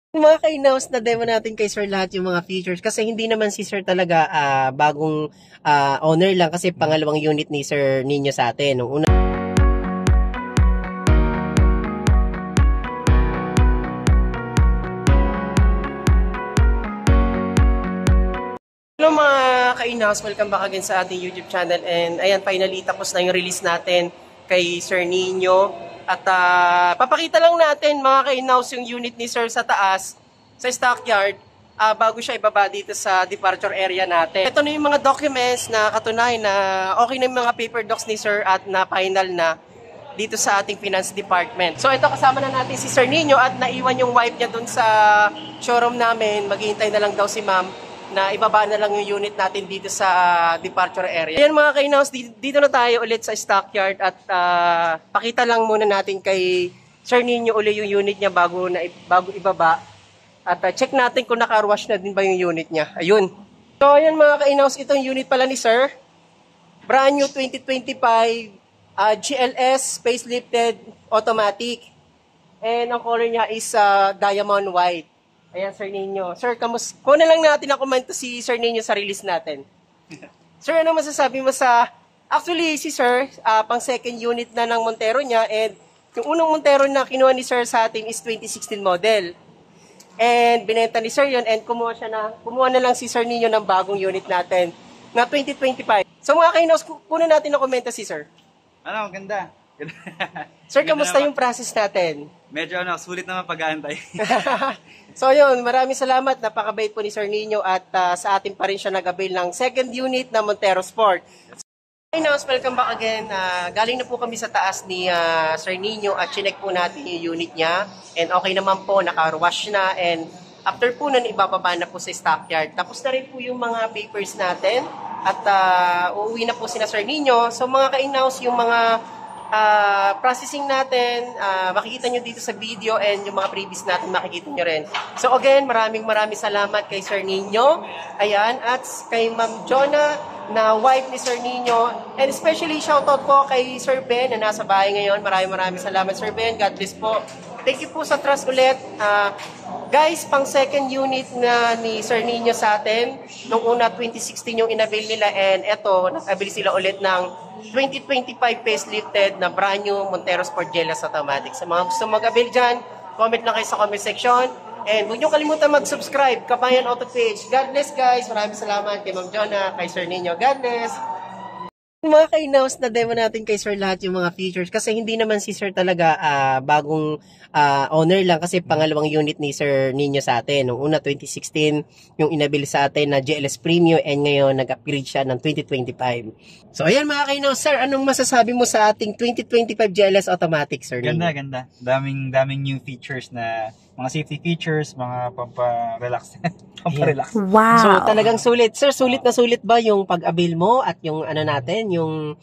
Mga ka-announce na demo natin kay Sir lahat yung mga features kasi hindi naman si Sir talaga bagong owner lang kasi pangalawang unit ni Sir Nino sa atin. Nung una Hello mga ka-announce, welcome back again sa ating YouTube channel and ayan finally tapos na yung release natin kay Sir Nino. At papakita lang natin mga ka-announce yung unit ni Sir sa taas, sa stockyard, bago siya ibaba dito sa departure area natin. Ito na yung mga documents na katunayan na okay na yung mga paper docs ni Sir at na final na dito sa ating finance department. So ito kasama na natin si Sir Nino at naiwan yung wife niya dun sa showroom namin. Maghihintay na lang daw si ma'am na ibaba na lang yung unit natin dito sa departure area. Ayan mga ka-announce, dito na tayo ulit sa stockyard at pakita lang muna natin kay Sir Nino uli yung unit niya bago ibaba. At check natin kung naka-wash na din ba yung unit niya. Ayun. So ayan mga ka-announce, itong unit pala ni Sir. Brand new 2025 GLS facelifted automatic. And ang color niya is diamond white. Ayan, Sir Nino. Sir, kuna lang natin na komento si Sir Nino sa release natin. Sir, ano masasabi mo sa... Actually, si Sir, pang second unit na ng Montero niya and yung unang Montero na kinuha ni Sir sa atin is 2016 model. And binenta ni Sir yun and kumuha na lang si Sir Nino ng bagong unit natin na 2025. So mga kainos, kuna natin na komento si Sir. Ano, ganda. Sir, kamusta yung process natin? Medyo sulit naman pag-aantay. So yun, maraming salamat. Napakabait po ni Sir Nino at sa atin pa rin siya nag-avail ng second unit na Montero Sport. Hey now, welcome back again. Galing na po kami sa taas ni Sir Nino at chinek po natin yung unit niya. And okay naman po, naka-wash na. And after po nun, ibababa na po sa stockyard. Tapos na rin po yung mga papers natin. At uuwi na po sina Sir Nino. So mga ka-announce, yung mga processing natin, makikita nyo dito sa video and yung mga previous natin makikita nyo rin. So again, maraming salamat kay Sir Nino. Ayan, at kay Ma'am Jonah na wife ni Sir Nino. And especially shoutout po kay Sir Ben na nasa bahay ngayon. Maraming salamat Sir Ben. God bless po. Thank you po sa trust ulit. Guys, pang second unit na ni Sir Nino sa atin. Nung una, 2016 yung inavail nila and eto, nag-avail sila ulit ng 2025 facelifted na brand new Montero Sport GLS Automatic. Sa mga gusto mag-avail dyan, comment lang kayo sa comment section. And huwag nyo kalimutan mag-subscribe, Kabayan Auto Page. God bless guys. Maraming salamat kay Ma'am Jonah, kay Sir Nino. God bless. Mga ka-announce na demo natin kay Sir lahat yung mga features kasi hindi naman si Sir talaga bagong owner lang kasi pangalawang unit ni Sir Nino sa atin. Nung una 2016 yung inabil sa atin na GLS Premium and ngayon nag-upgrade siya ng 2025. So ayan mga ka-announce, Sir, anong masasabi mo sa ating 2025 GLS Automatic, Sir Nino? Ganda. Daming new features na mga safety features, mga pampa-relax. Pampa-relax. Wow. So talagang sulit. Sir, sulit na sulit ba yung pag-avail mo at yung ano natin, yung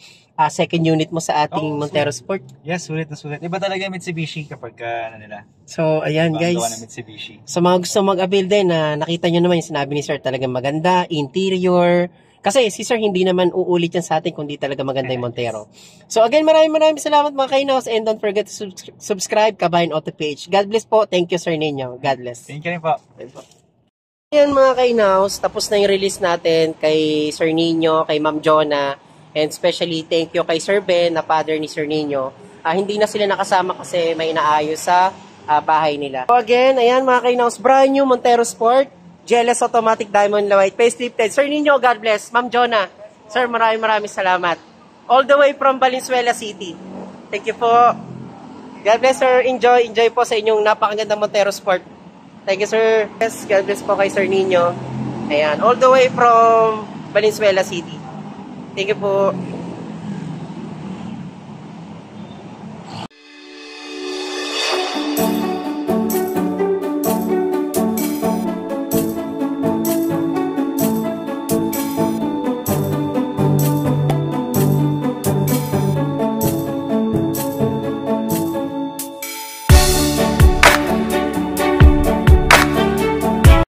second unit mo sa ating Montero Sport? Yes, sulit na sulit. Iba talaga Mitsubishi kapag ano nila. So ayan guys. Gawa ng Mitsubishi. Sa mga gusto mag-avail din na nakita nyo naman yung sinabi ni Sir, talagang maganda, interior. Kasi si Sir hindi naman uulit yan sa atin kung di talaga maganda yung Montero. So again, maraming salamat mga ka-announce and don't forget to subscribe Kabayan Auto Page. God bless po. Thank you Sir Nino. God bless. Thank you rin po. Ayan mga ka-announce, tapos na yung release natin kay Sir Nino, kay Ma'am Jonah, and especially thank you kay Sir Ben na father ni Sir Nino. Hindi na sila nakasama kasi may inaayos sa bahay nila. So again, ayan mga ka-announce, brand new Montero Sport GLS Automatic Diamond White facelifted. Sir Nino, God bless. Ma'am Jonah, Sir, maraming salamat. All the way from Valenzuela City. Thank you po. God bless, Sir. Enjoy po sa inyong napakagandang Montero Sport. Thank you, Sir. Yes, God bless po kay Sir Nino. Ayan, all the way from Valenzuela City. Thank you po.